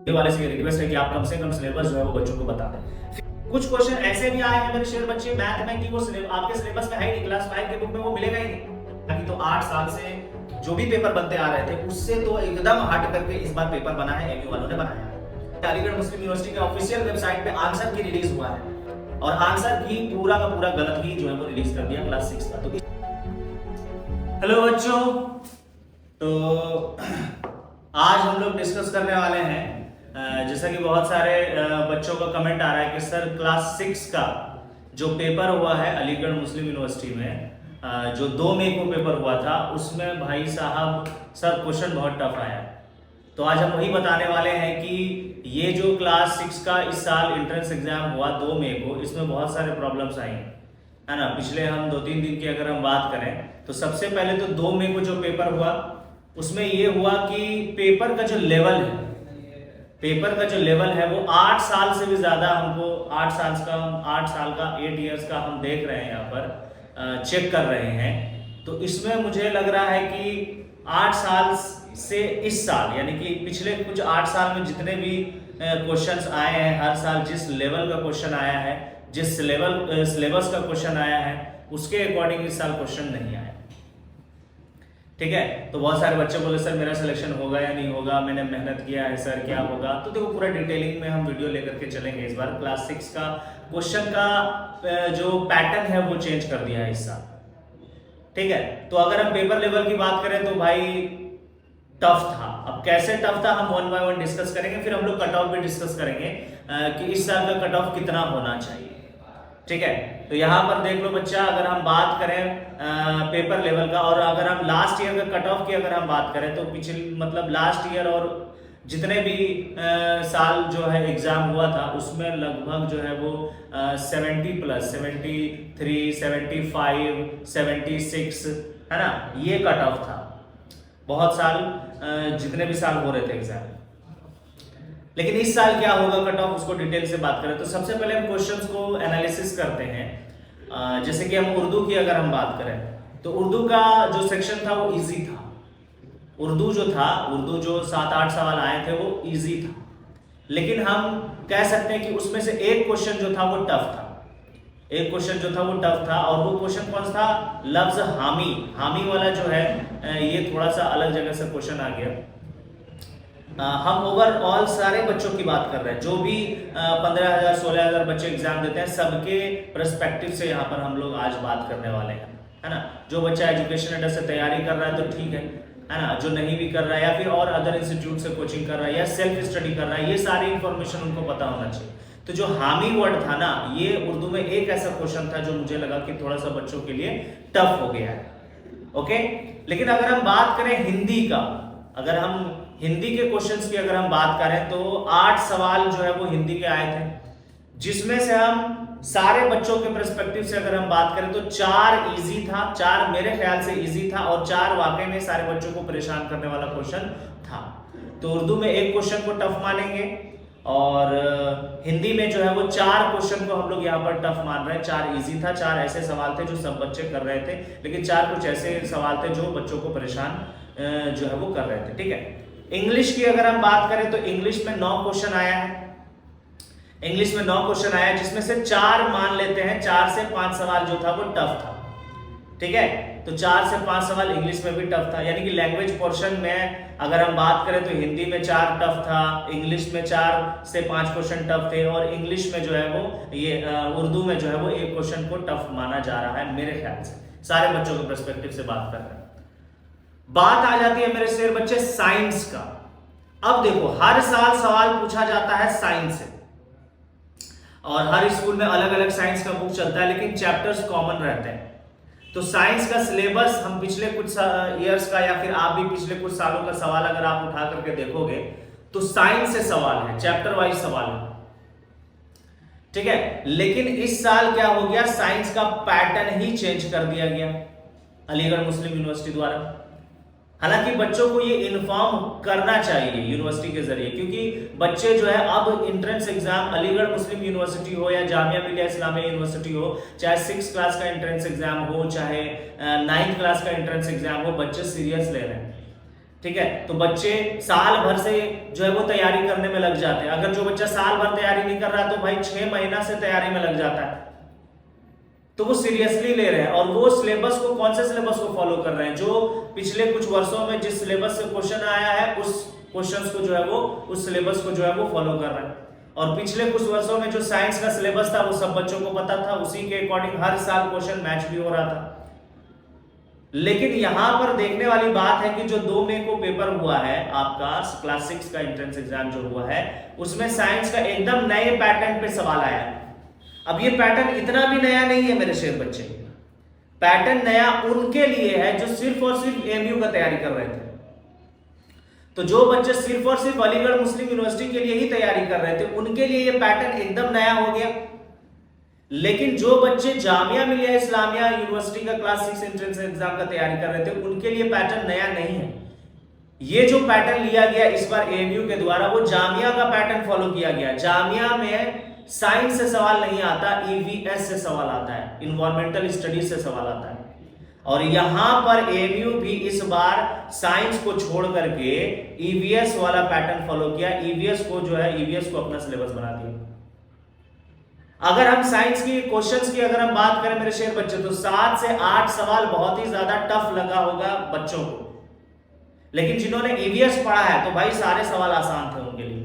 ये वाले से रिक्वेस्ट है कि आप कम से कम सिलेबस जो है वो बच्चों को बता दें। कुछ क्वेश्चन ऐसे भी आए हैं मेरे शेयर बच्चे मैथ में कि वो आपके सिलेबस में है नहीं, क्लास 5 के बुक में वो मिलेगा ही नहीं। ताकि तो 8 साल से जो भी पेपर बनते आ रहे थे उससे तो एकदम हट करके इस बार पेपर बना है, एमयू वालों ने बनाया है। अलीगढ़ मुस्लिम यूनिवर्सिटी के ऑफिशियल वेबसाइट पे आंसर की रिलीज हुआ है और आंसर भी पूरा का पूरा गलत ही जो है वो रिलीज कर दिया क्लास 6 का। तो हेलो बच्चों, तो आज हम लोग डिस्कस करने वाले हैं जैसा कि बहुत सारे बच्चों का कमेंट आ रहा है कि सर क्लास 6 का जो पेपर हुआ है अलीगढ़ मुस्लिम यूनिवर्सिटी में जो 2 मई को पेपर हुआ था उसमें भाई साहब सर क्वेश्चन बहुत टफ आया। तो आज हम वही बताने वाले हैं कि ये जो क्लास 6 का इस साल एंट्रेंस एग्जाम हुआ 2 मई को, इसमें बहुत सारे प्रॉब्लम्स आई है ना। पिछले हम 2-3 दिन की अगर हम बात करें तो सबसे पहले तो 2 मई को जो पेपर हुआ उसमें ये हुआ कि पेपर का जो लेवल है, पेपर का जो लेवल है वो 8 साल से भी ज्यादा हमको 8 साल का 8 इयर्स का हम देख रहे हैं यहाँ पर चेक कर रहे हैं। तो इसमें मुझे लग रहा है कि 8 साल से इस साल यानी कि पिछले कुछ 8 साल में जितने भी क्वेश्चंस आए हैं, हर साल जिस लेवल का क्वेश्चन आया है, जिस सिलेबस का क्वेश्चन आया है उसके अकॉर्डिंग इस साल क्वेश्चन नहीं आया। ठीक है, तो बहुत सारे बच्चे बोले सर मेरा सिलेक्शन होगा या नहीं होगा, मैंने मेहनत किया है सर क्या होगा। तो देखो पूरा डिटेलिंग में हम वीडियो लेकर के चलेंगे। इस बार क्लास 6 का क्वेश्चन का जो पैटर्न है वो चेंज कर दिया है इस साल। ठीक है, तो अगर हम पेपर लेवल की बात करें तो भाई टफ था। अब कैसे टफ था हम 1 बाय 1 डिस्कस करेंगे, फिर हम लोग कट ऑफ भी डिस्कस करेंगे कि इस साल का कट ऑफ कितना होना चाहिए। ठीक है, तो यहाँ पर देख लो बच्चा, अगर हम बात करें पेपर लेवल का और अगर हम लास्ट ईयर का कट ऑफ की अगर हम बात करें तो पिछले मतलब लास्ट ईयर और जितने भी साल जो है एग्जाम हुआ था उसमें लगभग जो है वो 70 प्लस 73 75 76 है ना, ये कट ऑफ था। बहुत साल जितने भी साल हो रहे थे एग्जाम। लेकिन इस साल क्या होगा कट ऑफ, उसको डिटेल से बात करें तो सबसे पहले हम क्वेश्चंस को एनालिसिस करते हैं। जैसे कि हम उर्दू की अगर हम बात करें तो उर्दू का जो सेक्शन था वो इजी था। उर्दू जो 7-8 सवाल आए थे वो इजी था, लेकिन हम कह सकते हैं कि उसमें से एक क्वेश्चन जो था वो टफ था। एक क्वेश्चन जो था वो टफ था और वो क्वेश्चन कौन सा, लफ्ज हामी वाला जो है ये थोड़ा सा अलग जगह से क्वेश्चन आ गया। हम ओवरऑल सारे बच्चों की बात कर रहे हैं, जो भी 15,000 16,000 बच्चे एग्जाम देते हैं सबके पर्सपेक्टिव से यहाँ पर हम लोग आज बात करने वाले हैं, है ना। जो बच्चा एजुकेशन अड्डा से तैयारी कर रहा है तो ठीक है ना। जो नहीं भी कर रहा है या फिर और अदर इंस्टीट्यूट से कोचिंग कर रहा है या सेल्फ स्टडी कर रहा है, ये सारी इंफॉर्मेशन उनको पता होना चाहिए। तो जो हामी वर्ड था ना, ये उर्दू में एक ऐसा क्वेश्चन था जो मुझे लगा कि थोड़ा सा बच्चों के लिए टफ हो गया है। ओके, लेकिन अगर हम बात करें हिंदी का, अगर हम हिंदी के क्वेश्चंस की अगर हम बात करें तो 8 सवाल जो है वो हिंदी के आए थे, जिसमें से हम सारे बच्चों के पर्सपेक्टिव से अगर हम बात करें तो 4 इजी था, 4 मेरे ख्याल से इजी था और 4 वाकई में सारे बच्चों को परेशान करने वाला क्वेश्चन था। तो उर्दू में एक क्वेश्चन को टफ मानेंगे और हिंदी में जो है वो 4 क्वेश्चन को हम लोग यहाँ पर टफ मान रहे हैं। 4 इजी था, 4 ऐसे सवाल थे जो सब बच्चे कर रहे थे, लेकिन 4 कुछ ऐसे सवाल थे जो बच्चों को परेशान जो है वो कर रहे थे। ठीक है, इंग्लिश की अगर हम बात करें तो इंग्लिश में 9 क्वेश्चन आया है। इंग्लिश में 9 क्वेश्चन आया जिसमें से 4 मान लेते हैं, 4 से 5 सवाल जो था वो टफ था। ठीक है, तो 4 से 5 सवाल इंग्लिश में भी टफ था, यानी कि लैंग्वेज पोर्शन में अगर हम बात करें तो हिंदी में 4 टफ था, इंग्लिश में 4 से 5 क्वेश्चन टफ थे और इंग्लिश में जो है वो ये उर्दू में जो है वो एक क्वेश्चन को टफ माना जा रहा है मेरे ख्याल से। सारे बच्चों के पर्सपेक्टिव से बात कर रहे हैं। बात आ जाती है मेरे शेर बच्चे साइंस का। अब देखो हर साल सवाल पूछा जाता है साइंस से और हर स्कूल में अलग अलग साइंस का बुक चलता है, लेकिन चैप्टर्स कॉमन रहते हैं। तो साइंस का सिलेबस हम पिछले कुछ ईयर्स का या फिर आप भी पिछले कुछ सालों का सवाल अगर आप उठा करके देखोगे तो साइंस से सवाल है, चैप्टर वाइज सवाल है। ठीक है, लेकिन इस साल क्या हो गया, साइंस का पैटर्न ही चेंज कर दिया गया अलीगढ़ मुस्लिम यूनिवर्सिटी द्वारा। हालांकि बच्चों को ये इन्फॉर्म करना चाहिए यूनिवर्सिटी के जरिए, क्योंकि बच्चे जो है अब एंट्रेंस एग्जाम अलीगढ़ मुस्लिम यूनिवर्सिटी हो या जामिया मिलिया इस्लामिया यूनिवर्सिटी हो, चाहे 6 क्लास का एंट्रेंस एग्जाम हो चाहे 9th क्लास का एंट्रेंस एग्जाम हो, बच्चे सीरियस ले रहे हैं। ठीक है, तो बच्चे साल भर से जो है वो तैयारी करने में लग जाते हैं। अगर जो बच्चा साल भर तैयारी नहीं कर रहा तो भाई 6 महीना से तैयारी में लग जाता है, तो वो सीरियसली ले रहे हैं और वो सिलेबस को, कौन से सिलेबस को फॉलो कर रहे हैं, जो पिछले कुछ वर्षों में जिस सिलेबस से क्वेश्चन आया है उस क्वेश्चंस को जो है वो, उस सिलेबस को जो है वो फॉलो कर रहे हैं। और पिछले कुछ वर्षों में जो साइंस का सिलेबस था वो सब बच्चों को पता था, उसी के अकॉर्डिंग हर साल क्वेश्चन मैच भी हो रहा था। लेकिन यहां पर देखने वाली बात है कि जो 2 मई को पेपर हुआ है आपका क्लास 6 का एंट्रेंस एग्जाम जो हुआ है, उसमें साइंस का एकदम नए पैटर्न पे सवाल आया है। अब ये पैटर्न इतना भी नया नहीं है मेरे शेर बच्चे, पैटर्न नया उनके लिए है जो सिर्फ और सिर्फ एएमयू का तैयारी कर रहे थे। तो जो बच्चे सिर्फ और सिर्फ अलीगढ़ मुस्लिम यूनिवर्सिटी के लिए ही तैयारी कर रहे थे उनके लिए ये पैटर्न एकदम नया हो गया। लेकिन जो बच्चे जामिया मिलिया इस्लामिया यूनिवर्सिटी का क्लास 6 एंट्रेंस एग्जाम का तैयारी कर रहे थे उनके लिए पैटर्न नया नहीं है। ये जो पैटर्न लिया गया इस बार एएमयू के द्वारा वो जामिया का पैटर्न फॉलो किया गया। जामिया में साइंस से सवाल नहीं आता, ईवीएस से सवाल आता है, इन्वायरमेंटल स्टडीज से सवाल आता है। और यहां पर एएमयू भी इस बार साइंस को छोड़ करके ईवीएस वाला पैटर्न फॉलो किया। ईवीएस को जो है, ईवीएस को अपना सिलेबस बना दिया। अगर हम साइंस की क्वेश्चंस की अगर हम बात करें मेरे शेर बच्चे, तो 7 से 8 सवाल बहुत ही ज्यादा टफ लगा होगा बच्चों को। लेकिन जिन्होंने ईवीएस पढ़ा है तो भाई सारे सवाल आसान थे उनके लिए।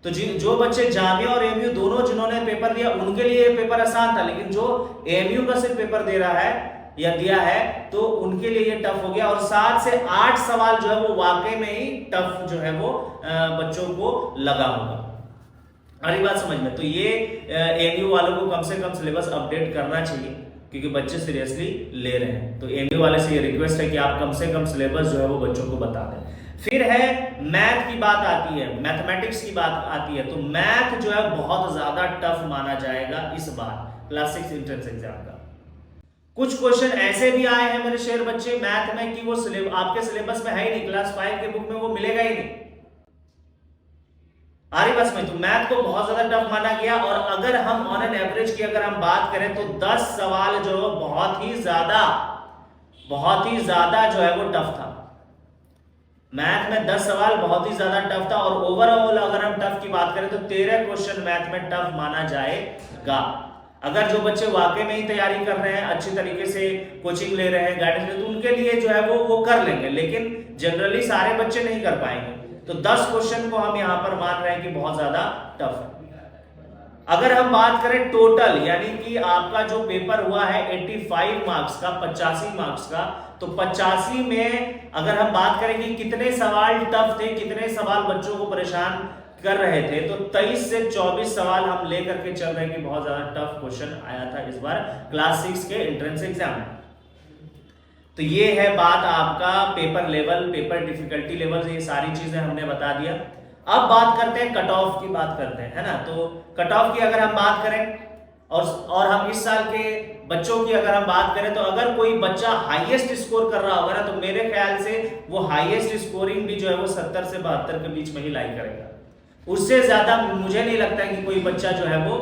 तो जो बच्चे जामिया और एएमयू दोनों जिन्होंने पेपर दिया उनके लिए ये पेपर आसान था। लेकिन जो एएमयू का सिर्फ पेपर दे रहा है या दिया है तो उनके लिए ये टफ हो गया। और 7 से 8 सवाल जो है वो वाकई में ही टफ जो है वो बच्चों को लगा होगा। अरे बात समझ में, तो ये एएमयू वालों को कम से कम सिलेबस अपडेट करना चाहिए क्योंकि बच्चे सीरियसली ले रहे हैं। तो एएमयू वाले से ये रिक्वेस्ट है कि आप कम से कम सिलेबस जो है वो बच्चों को बता दें। फिर है मैथ की बात आती है, मैथमेटिक्स की बात आती है, तो मैथ जो है बहुत ज्यादा टफ माना जाएगा इस बार क्लास 6 एंट्रेंस एग्जाम का। कुछ क्वेश्चन ऐसे भी आए हैं मेरे शेर बच्चे मैथ में कि वो आपके सिलेबस में है ही नहीं, क्लास 5 के बुक में वो मिलेगा ही नहीं। आरी बस में तो मैथ को बहुत ज्यादा टफ माना गया। और अगर हम ऑन एन एवरेज की अगर हम बात करें तो 10 सवाल जो बहुत ही ज्यादा जो है वो टफ था। मैथ में 10 सवाल बहुत ही ज्यादा टफ था। और ओवरऑल अगर हम टफ की बात करें तो 13 क्वेश्चन मैथ में टफ माना जाएगा। अगर जो बच्चे वाकई में ही तैयारी कर रहे हैं, अच्छी तरीके से कोचिंग ले रहे हैं, गाइडेंस ले, तो उनके लिए जो है वो कर लेंगे। लेकिन जनरली सारे बच्चे नहीं कर पाएंगे। तो 10 क्वेश्चन को हम यहां पर मान रहे हैं कि बहुत ज्यादा टफ है। अगर हम बात करें टोटल, यानी कि आपका जो पेपर हुआ है 85 मार्क्स का, 85 मार्क्स का, तो 85 में अगर हम बात करें कि कितने सवाल टफ थे, कितने सवाल बच्चों को परेशान कर रहे थे, तो 23 से 24 सवाल हम लेकर के चल रहे हैं कि बहुत ज्यादा टफ क्वेश्चन आया था इस बार क्लास 6 के एंट्रेंस एग्जाम में। तो ये है बात आपका paper level, paper difficulty level, ये सारी चीजें हमने बता दिया। अब बात करते हैं कट ऑफ की बात करते हैं, है ना। तो कट ऑफ की अगर हम बात करें और हम इस साल के बच्चों की अगर हम बात करें तो अगर कोई बच्चा हाईएस्ट स्कोर कर रहा होगा ना, तो मेरे ख्याल से वो हाईएस्ट स्कोरिंग भी जो है वो 70 से 72 के बीच में ही लाई करेगा। उससे ज्यादा मुझे नहीं लगता है कि कोई बच्चा जो है वो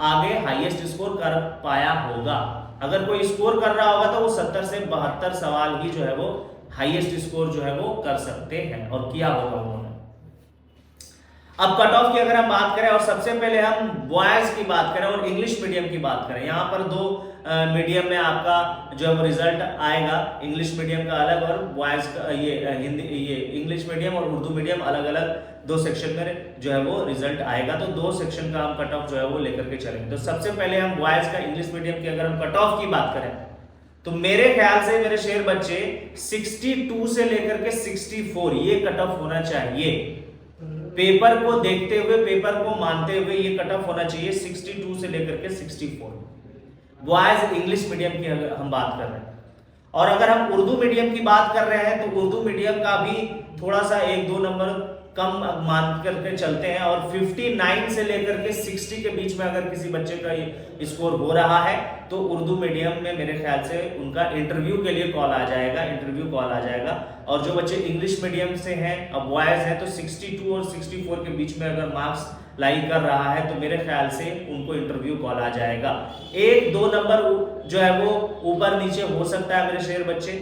आगे हाईएस्ट स्कोर कर पाया होगा। अगर कोई स्कोर कर रहा होगा तो वो 70 से 72 सवाल ही जो है वो हाईएस्ट स्कोर जो है वो कर सकते हैं और किया होगा उन्होंने। अब कट ऑफ की अगर हम बात करें और सबसे पहले हम बॉयज की बात करें और इंग्लिश मीडियम की बात करें, यहाँ पर 2 मीडियम में आपका जो है वो रिजल्ट आएगा। इंग्लिश मीडियम का अलग और बॉयज का ये हिंदी, ये इंग्लिश मीडियम और उर्दू मीडियम अलग अलग 2 सेक्शन में जो है वो रिजल्ट आएगा। तो 2 सेक्शन का हम कट ऑफ जो है वो लेकर के चलेंगे। तो सबसे पहले हम बॉयज का इंग्लिश मीडियम की अगर हम कट ऑफ की बात करें तो मेरे ख्याल से मेरे शेर बच्चे 62 से लेकर के 64 ये कट ऑफ होना चाहिए। पेपर को देखते हुए, पेपर को मानते हुए ये कट ऑफ होना चाहिए 62 से लेकर के 64 बॉयज इंग्लिश मीडियम की अगर हम बात कर रहे हैं। और अगर हम उर्दू मीडियम की बात कर रहे हैं तो उर्दू मीडियम का भी थोड़ा सा 1-2 नंबर कम मान करके चलते हैं। और 59 से लेकर के 60 के बीच में अगर किसी बच्चे का स्कोर हो रहा है तो उर्दू मीडियम में मेरे ख्याल से उनका इंटरव्यू के लिए कॉल आ जाएगा, इंटरव्यू कॉल आ जाएगा। और जो बच्चे इंग्लिश मीडियम से हैं, अब बॉयज हैं, तो 62 और 64 के बीच में अगर मार्क्स लाई कर रहा है तो मेरे ख्याल से उनको इंटरव्यू कॉल आ जाएगा। 1-2 नंबर जो है वो ऊपर नीचे हो सकता है मेरे शेर बच्चे,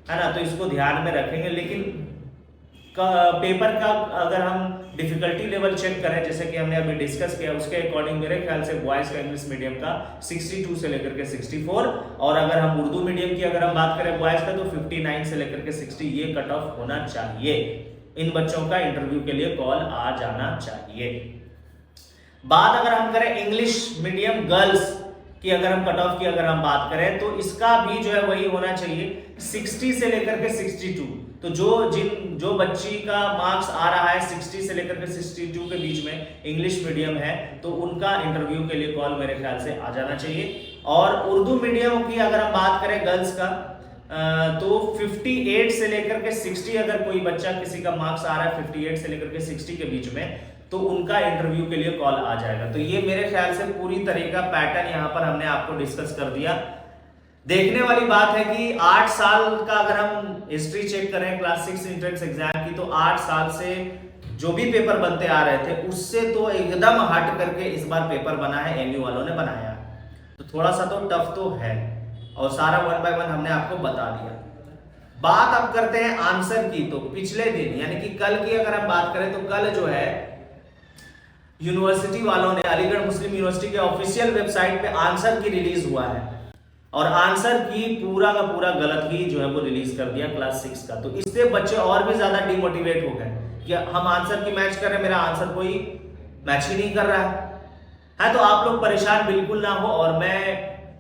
है ना, तो इसको ध्यान में रखेंगे। लेकिन पेपर का अगर हम डिफिकल्टी लेवल चेक करें, जैसे कि हमने अभी डिस्कस किया, उसके अकॉर्डिंग मेरे ख्याल से बॉयज का इंग्लिश मीडियम का 62 से लेकर के 64, और अगर हम उर्दू मीडियम की अगर हम बात करें बॉयज का तो 59 से लेकर के 60 ये कट ऑफ होना चाहिए। इन बच्चों का इंटरव्यू के लिए कॉल आ जाना चाहिए। बात अगर हम करें इंग्लिश मीडियम गर्ल्स कि अगर हम कट ऑफ की अगर हम बात करें तो इसका भी जो है वही होना चाहिए 60 से लेकर के 62। तो जो बच्ची का मार्क्स आ रहा है 60 से लेकर के 62 के बीच में इंग्लिश मीडियम है तो उनका इंटरव्यू के लिए कॉल मेरे ख्याल से आ जाना चाहिए। और उर्दू मीडियम की अगर हम बात करें गर्ल्स का तो 58 से लेकर के 60 अगर कोई बच्चा किसी का मार्क्स आ रहा है 58 से लेकर के 60 के बीच में तो उनका इंटरव्यू के लिए कॉल आ जाएगा। तो ये मेरे ख्याल से पूरी तरह का पैटर्न यहाँ पर हमने आपको डिस्कस कर दिया। देखने वाली बात है कि 8 साल का अगर हम हिस्ट्री चेक करें क्लास 6 एंट्रेंस एग्जाम की तो 8 साल से जो भी पेपर बनते आ रहे थे उससे तो एकदम हट करके इस बार पेपर बना है, एमयू वालों ने बनाया। तो थोड़ा सा तो टफ तो है और सारा 1 बाय 1 हमने आपको बता दिया। बात अब करते हैं आंसर की। तो पिछले दिन यानी कि कल की अगर हम बात करें तो कल जो है यूनिवर्सिटी वालों ने अलीगढ़ मुस्लिम यूनिवर्सिटी के ऑफिशियल वेबसाइट पे आंसर की रिलीज हुआ है और आंसर की पूरा का पूरा गलत ही जो है वो रिलीज कर दिया क्लास 6 का। तो इससे बच्चे और भी ज्यादा डिमोटिवेट हो गए कि हम आंसर की मैच कर रहे हैं, मेरा आंसर कोई मैच ही नहीं कर रहा है। तो आप लोग परेशान बिल्कुल ना हो और मैं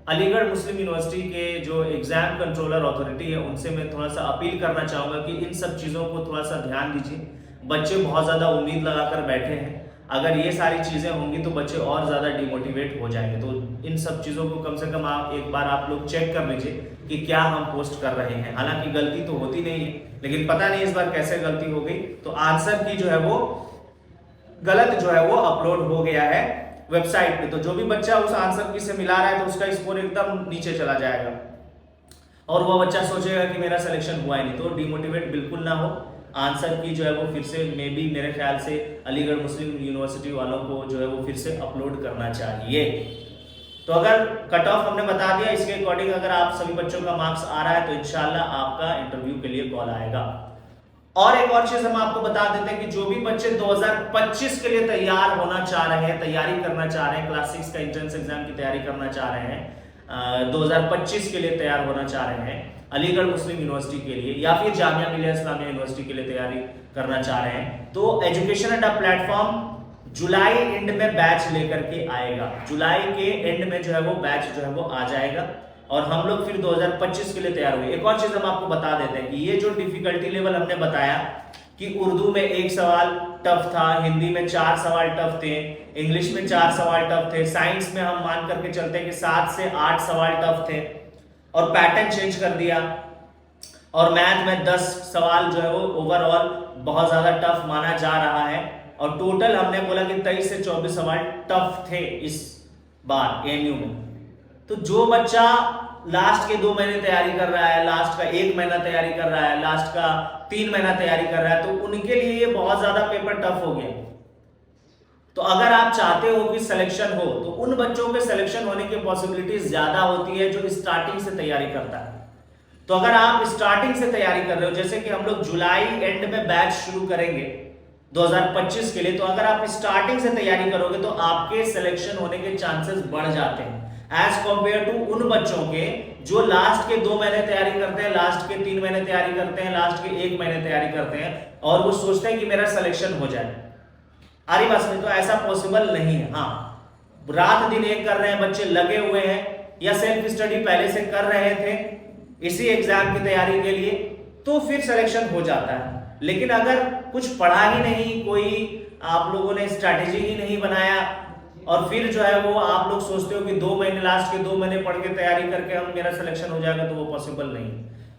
अलीगढ़ मुस्लिम यूनिवर्सिटी के जो एग्जाम कंट्रोलर अथॉरिटी है उनसे मैं थोड़ा सा अपील करना चाहूंगा कि इन सब चीजों को थोड़ा सा ध्यान दीजिए। बच्चे बहुत ज्यादा उम्मीद लगाकर बैठे हैं, अगर ये सारी चीजें होंगी तो बच्चे और ज्यादा डिमोटिवेट हो जाएंगे। तो इन सब चीजों को कम से कम आप एक बार आप लोग चेक कर लीजिए कि क्या हम पोस्ट कर रहे हैं। हालांकि गलती तो होती नहीं है लेकिन पता नहीं इस बार कैसे गलती हो गई। तो आंसर की जो है वो गलत जो है वो अपलोड हो गया है वेबसाइट पे। तो जो भी बच्चा उस आंसर की से मिला रहा है तो उसका स्कोर एकदम नीचे चला जाएगा और वो बच्चा सोचेगा कि मेरा सिलेक्शन हुआ ही नहीं। तो डिमोटिवेट बिल्कुल ना हो। आंसर की जो है वो फिर से मेरे ख्याल से अलीगढ़ मुस्लिम यूनिवर्सिटी वालों को जो है वो फिर से अपलोड करना चाहिए। तो अगर कट ऑफ हमने बता दिया, इसके अकॉर्डिंग अगर आप सभी बच्चों का मार्क्स आ रहा है तो इंशाल्लाह आपका इंटरव्यू के लिए कॉल आएगा। और एक और चीज हम आपको बता देते हैं कि जो भी बच्चे 2025 के लिए तैयार होना चाह रहे हैं, तैयारी करना चाह रहे हैं, क्लास 6 का एंट्रेंस एग्जाम की तैयारी करना चाह रहे हैं, 2025 के लिए तैयार होना चाह रहे हैं अलीगढ़ मुस्लिम यूनिवर्सिटी के लिए या फिर जामिया मिलिया इस्लामिया यूनिवर्सिटी के लिए तैयारी करना चाह रहे हैं तो एजुकेशन अड्डा प्लेटफॉर्म जुलाई एंड में बैच लेकर के आएगा। जुलाई के एंड में जो है वो बैच जो है वो आ जाएगा और हम लोग फिर 2025 के लिए तैयार हुए। एक और चीज हम आपको बता देते हैं कि ये जो डिफिकल्टी लेवल हमने बताया कि उर्दू में 1 सवाल टफ था, हिंदी में 4 सवाल टफ थे, इंग्लिश में 4 सवाल टफ थे, साइंस में हम मान करके चलते हैं कि 7 से 8 सवाल टफ थे और पैटर्न चेंज कर दिया, और मैथ में 10 सवाल जो है वो ओवरऑल बहुत ज्यादा टफ माना जा रहा है और टोटल हमने बोला कि 23 से 24 सवाल टफ थे इस बार एएनयू में। तो जो बच्चा लास्ट के 2 महीने तैयारी कर रहा है, लास्ट का 1 महीना तैयारी कर रहा है, लास्ट का 3 महीना तैयारी कर रहा है तो उनके लिए ये बहुत ज्यादा पेपर टफ हो गया। तो अगर आप चाहते हो कि सिलेक्शन हो तो उन बच्चों के सिलेक्शन होने की पॉसिबिलिटीज ज्यादा होती है जो स्टार्टिंग से तैयारी करता है। तो अगर आप स्टार्टिंग से तैयारी कर रहे हो, जैसे कि हम लोग जुलाई एंड में बैच शुरू करेंगे 2025 के लिए, तो अगर आप स्टार्टिंग से तैयारी करोगे तो आपके सिलेक्शन होने के चांसेस बढ़ जाते हैं एज कंपेयर टू उन बच्चों के जो लास्ट के 2 महीने तैयारी करते हैं, लास्ट के 3 महीने तैयारी करते हैं, लास्ट के 1 महीने तैयारी करते हैं और वो सोचते हैं कि मेरा सिलेक्शन हो जाए। आरी बात में तो ऐसा पॉसिबल नहीं है। हाँ, रात दिन एक कर रहे हैं बच्चे, लगे हुए हैं या सेल्फ स्टडी पहले से कर रहे थे इसी एग्जाम की तैयारी के लिए तो फिर सिलेक्शन हो जाता है। लेकिन अगर कुछ पढ़ा ही नहीं, कोई आप लोगों ने स्ट्रैटेजी ही नहीं बनाया और फिर जो है वो आप लोग सोचते हो कि 2 महीने लास्ट के 2 महीने पढ़ के तैयारी करके हम मेरा सिलेक्शन हो जाएगा, तो वो पॉसिबल नहीं।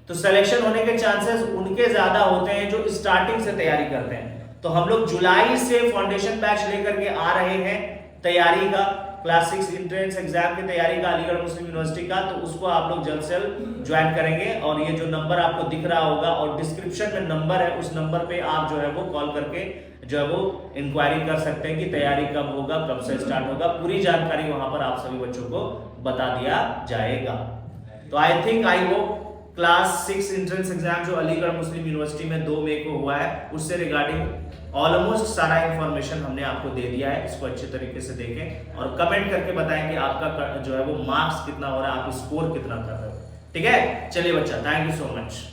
तो सिलेक्शन होने के चांसेस उनके ज्यादा होते हैं जो स्टार्टिंग से तैयारी करते हैं। तो हम लोग जुलाई से फाउंडेशन बैच लेकर के आ रहे हैं तैयारी का, क्लास 6 एंट्रेंस एग्जाम की तैयारी का अलीगढ़ मुस्लिम यूनिवर्सिटी का। तो उसको आप लोग जल्द से जल्द ज्वाइन करेंगे और ये जो नंबर आपको दिख रहा होगा और डिस्क्रिप्शन में नंबर है उस नंबर पे आप जो है वो कॉल करके जो है वो इंक्वायरी कर सकते हैं कि तैयारी कब होगा, कब से स्टार्ट होगा। पूरी जानकारी वहां पर आप सभी बच्चों को बता दिया जाएगा। तो I think I hope class 6 entrance exam जो अलीगढ़ मुस्लिम यूनिवर्सिटी में 2 मई को हुआ है, उससे रिगार्डिंग ऑलमोस्ट सारा इंफॉर्मेशन हमने आपको दे दिया है। इसको अच्छे तरीके से देखें और कमेंट करके बताएं कि आपका जो है वो मार्क्स कितना हो रहा है, आप स्कोर कितना कर रहे हो। ठीक है, चलिए बच्चा, थैंक यू सो मच।